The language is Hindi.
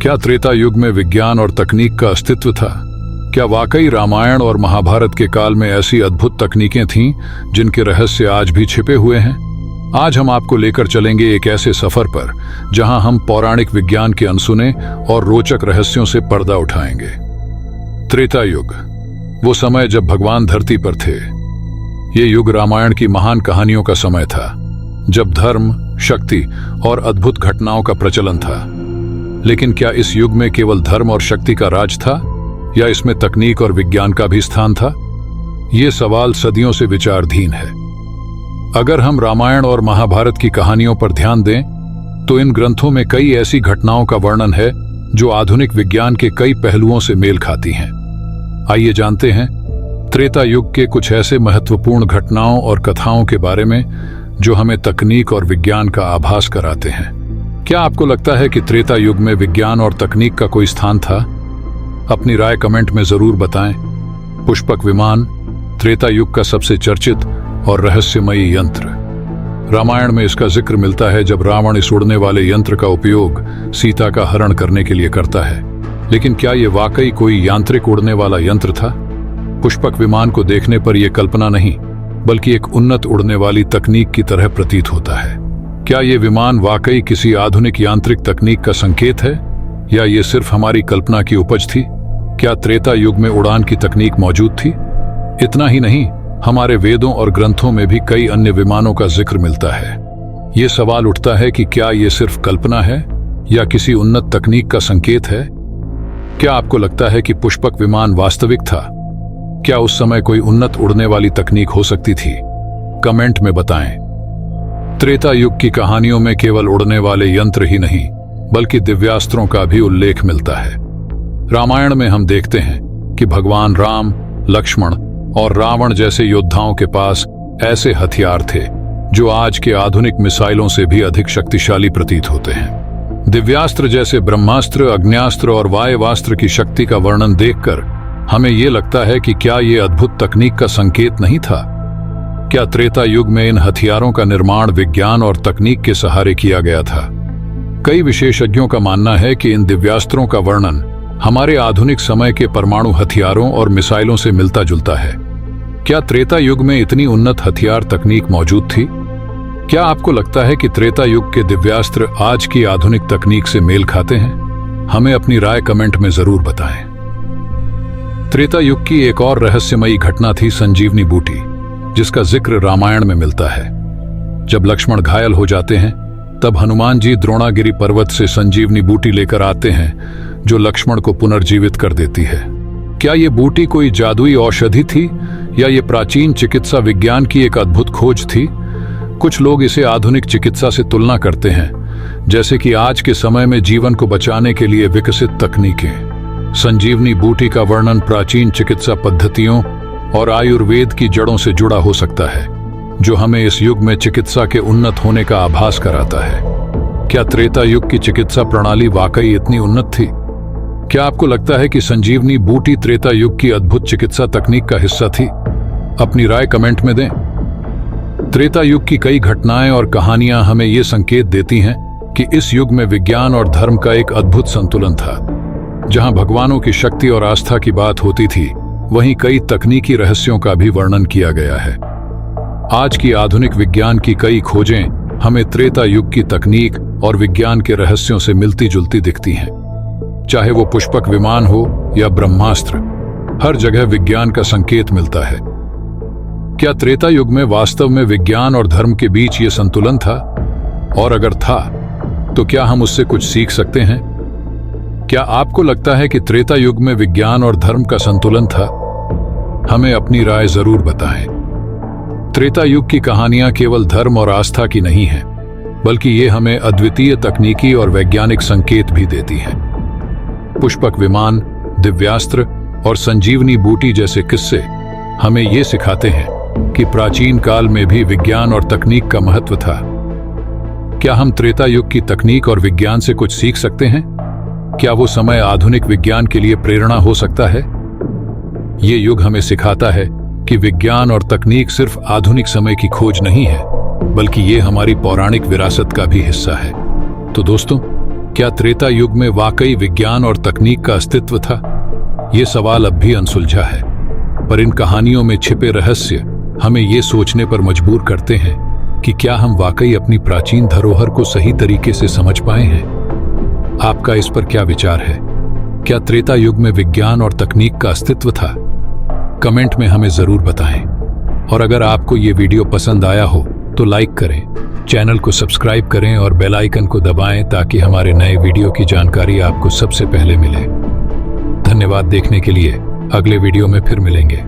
क्या त्रेता युग में विज्ञान और तकनीक का अस्तित्व था? क्या वाकई रामायण और महाभारत के काल में ऐसी अद्भुत तकनीकें थीं जिनके रहस्य आज भी छिपे हुए हैं? आज हम आपको लेकर चलेंगे एक ऐसे सफर पर जहां हम पौराणिक विज्ञान के अनसुने और रोचक रहस्यों से पर्दा उठाएंगे। त्रेता युग, वो समय जब भगवान धरती पर थे। ये युग रामायण की महान कहानियों का समय था, जब धर्म, शक्ति और अद्भुत घटनाओं का प्रचलन था। लेकिन क्या इस युग में केवल धर्म और शक्ति का राज था, या इसमें तकनीक और विज्ञान का भी स्थान था? ये सवाल सदियों से विचाराधीन है। अगर हम रामायण और महाभारत की कहानियों पर ध्यान दें, तो इन ग्रंथों में कई ऐसी घटनाओं का वर्णन है जो आधुनिक विज्ञान के कई पहलुओं से मेल खाती हैं। आइए जानते हैं त्रेता युग के कुछ ऐसे महत्वपूर्ण घटनाओं और कथाओं के बारे में जो हमें तकनीक और विज्ञान का आभास कराते हैं। क्या आपको लगता है कि त्रेता युग में विज्ञान और तकनीक का कोई स्थान था? अपनी राय कमेंट में जरूर बताएं। पुष्पक विमान, त्रेता युग का सबसे चर्चित और रहस्यमयी यंत्र। रामायण में इसका जिक्र मिलता है जब रावण इस उड़ने वाले यंत्र का उपयोग सीता का हरण करने के लिए करता है। लेकिन क्या यह वाकई कोई यांत्रिक उड़ने वाला यंत्र था? पुष्पक विमान को देखने पर यह कल्पना नहीं, बल्कि एक उन्नत उड़ने वाली तकनीक की तरह प्रतीत होता है। क्या यह विमान वाकई किसी आधुनिक यांत्रिक तकनीक का संकेत है, या ये सिर्फ हमारी कल्पना की उपज थी? क्या त्रेता युग में उड़ान की तकनीक मौजूद थी? इतना ही नहीं, हमारे वेदों और ग्रंथों में भी कई अन्य विमानों का जिक्र मिलता है। ये सवाल उठता है कि क्या ये सिर्फ कल्पना है या किसी उन्नत तकनीक का संकेत है? क्या आपको लगता है कि पुष्पक विमान वास्तविक था? क्या उस समय कोई उन्नत उड़ने वाली तकनीक हो सकती थी? कमेंट में बताएं। त्रेता युग की कहानियों में केवल उड़ने वाले यंत्र ही नहीं, बल्कि दिव्यास्त्रों का भी उल्लेख मिलता है। रामायण में हम देखते हैं कि भगवान राम, लक्ष्मण और रावण जैसे योद्धाओं के पास ऐसे हथियार थे जो आज के आधुनिक मिसाइलों से भी अधिक शक्तिशाली प्रतीत होते हैं। दिव्यास्त्र जैसे ब्रह्मास्त्र, अग्न्यास्त्र और वायवास्त्र की शक्ति का वर्णन देखकर हमें यह लगता है कि क्या यह अद्भुत तकनीक का संकेत नहीं था? क्या त्रेता युग में इन हथियारों का निर्माण विज्ञान और तकनीक के सहारे किया गया था? कई विशेषज्ञों का मानना है कि इन दिव्यास्त्रों का वर्णन हमारे आधुनिक समय के परमाणु हथियारों और मिसाइलों से मिलता जुलता है। क्या त्रेता युग में इतनी उन्नत हथियार तकनीक मौजूद थी? क्या आपको लगता है कि त्रेता युग के दिव्यास्त्र आज की आधुनिक तकनीक से मेल खाते हैं? हमें अपनी राय कमेंट में जरूर बताएं। त्रेता युग की एक और रहस्यमयी घटना थी संजीवनी बूटी, जिसका जिक्र रामायण में मिलता है। जब लक्ष्मण घायल हो जाते हैं, तब हनुमान जी द्रोणागिरी पर्वत से संजीवनी बूटी लेकर आते हैं, जो लक्ष्मण को पुनर्जीवित कर देती है। क्या ये बूटी कोई जादुई औषधि थी, या ये प्राचीन चिकित्सा विज्ञान की एक अद्भुत खोज थी? कुछ लोग इसे आधुनिक चिकित्सा से तुलना करते हैं, जैसे कि आज के समय में जीवन को बचाने के लिए विकसित तकनीकें। संजीवनी बूटी का वर्णन प्राचीन चिकित्सा पद्धतियों और आयुर्वेद की जड़ों से जुड़ा हो सकता है, जो हमें इस युग में चिकित्सा के उन्नत होने का आभास कराता है। क्या त्रेता युग की चिकित्सा प्रणाली वाकई इतनी उन्नत थी? क्या आपको लगता है कि संजीवनी बूटी त्रेता युग की अद्भुत चिकित्सा तकनीक का हिस्सा थी? अपनी राय कमेंट में दें। त्रेता युग की कई घटनाएं और कहानियां हमें ये संकेत देती हैं कि इस युग में विज्ञान और धर्म का एक अद्भुत संतुलन था। जहां भगवानों की शक्ति और आस्था की बात होती थी, वहीं कई तकनीकी रहस्यों का भी वर्णन किया गया है। आज की आधुनिक विज्ञान की कई खोजें हमें त्रेता युग की तकनीक और विज्ञान के रहस्यों से मिलती जुलती दिखती हैं। चाहे वो पुष्पक विमान हो या ब्रह्मास्त्र, हर जगह विज्ञान का संकेत मिलता है। क्या त्रेता युग में वास्तव में विज्ञान और धर्म के बीच ये संतुलन था? और अगर था, तो क्या हम उससे कुछ सीख सकते हैं? क्या आपको लगता है कि त्रेता युग में विज्ञान और धर्म का संतुलन था? हमें अपनी राय जरूर बताएं। त्रेता युग की कहानियां केवल धर्म और आस्था की नहीं हैं, बल्कि ये हमें अद्वितीय तकनीकी और वैज्ञानिक संकेत भी देती हैं। पुष्पक विमान, दिव्यास्त्र और संजीवनी बूटी जैसे किस्से हमें ये सिखाते हैं कि प्राचीन काल में भी विज्ञान और तकनीक का महत्व था। क्या हम त्रेता युग की तकनीक और विज्ञान से कुछ सीख सकते हैं? क्या वो समय आधुनिक विज्ञान के लिए प्रेरणा हो सकता है? ये युग हमें सिखाता है कि विज्ञान और तकनीक सिर्फ आधुनिक समय की खोज नहीं है, बल्कि ये हमारी पौराणिक विरासत का भी हिस्सा है। तो दोस्तों, क्या त्रेता युग में वाकई विज्ञान और तकनीक का अस्तित्व था? ये सवाल अब भी अनसुलझा है, पर इन कहानियों में छिपे रहस्य हमें ये सोचने पर मजबूर करते हैं कि क्या हम वाकई अपनी प्राचीन धरोहर को सही तरीके से समझ पाए हैं। आपका इस पर क्या विचार है? क्या त्रेता युग में विज्ञान और तकनीक का अस्तित्व था? कमेंट में हमें जरूर बताएं। और अगर आपको ये वीडियो पसंद आया हो तो लाइक करें, चैनल को सब्सक्राइब करें और बेल आइकन को दबाएं ताकि हमारे नए वीडियो की जानकारी आपको सबसे पहले मिले। धन्यवाद देखने के लिए। अगले वीडियो में फिर मिलेंगे।